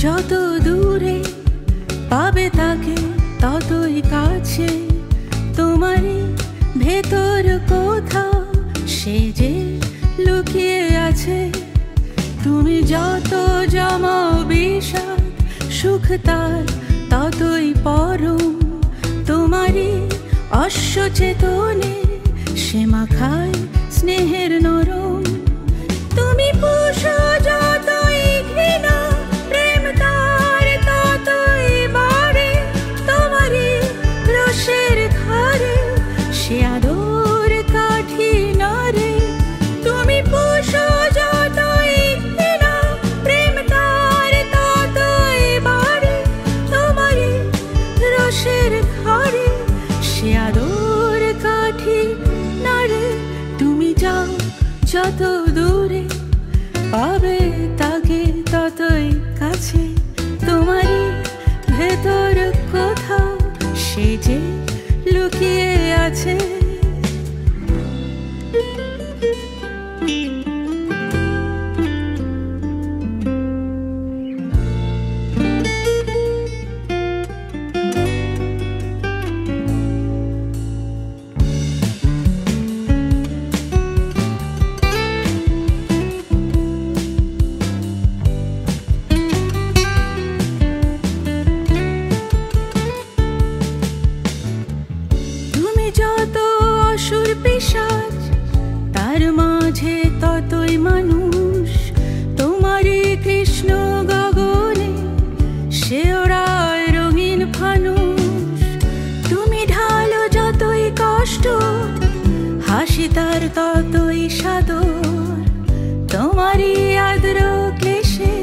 যত দূরে পাবে তাকে ততই কাছে, তোমারই ভেতর কোথাও সে যে লুকিয়ে আছে। তুমি যত জমাও বিষাদ, সুখ তার ততই পরম, তোমারই অশ্বচেতনে সে মাখায় স্নেহের নরম। তুমি পুষো যতই ঘৃণা, প্রেম তার ততই বাড়ে, তোমারই রসের ঘরে সে আদর কাঠি নারে। তুমি পুষো যতই ঘৃণা, প্রেম তার ততই বাড়ে, তোমারই রসের ঘরে সে আদর কাঠি নারে। তুমি যাও যত দূরে পাবে তাকে ততই কাছে, তোমারই ভেতর কোথাও সে যে লুকিয়ে আছে। যত অসুর পিশাচ তার মাঝে ততই মানুষ, তোমারই কৃষ্ণ গগনে সে ওড়ায় রঙিন ফানুষ। তুমি ঢালো যতই কষ্ট, হাসি তার ততই সাদর, তোমারই আদ্র ক্লেশে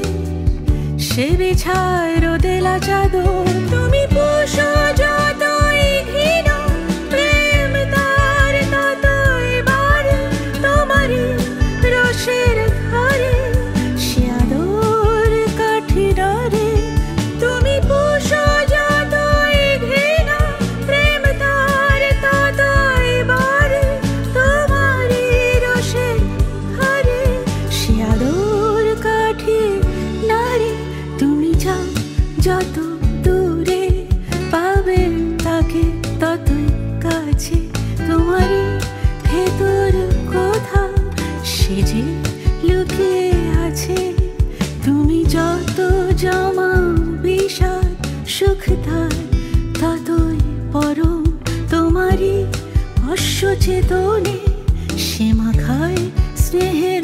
সে বিছায় রোদেলা চাদর। তুমি পুষো যতই ঘৃণা, প্রেম তার ততই বাড়ে, তোমারই রসের ঘরে সে আদর কাঠি নারে। তুমি পুষো যতই ঘৃণা, প্রেম তার ততই বাড়ে, তোমারই রসের ঘরে সে আদর কাঠি নারে। তুমি যাও যত দূরে পাবে তাকে ততই কাছে, তোমারই ভেতর কোথাও সে যে লুকিয়ে আছে। তুমি যত জমাও বিষাদ, সুখ তার ততই পরম, তোমারই অশ্বচেতনে সে মাখায় স্নেহে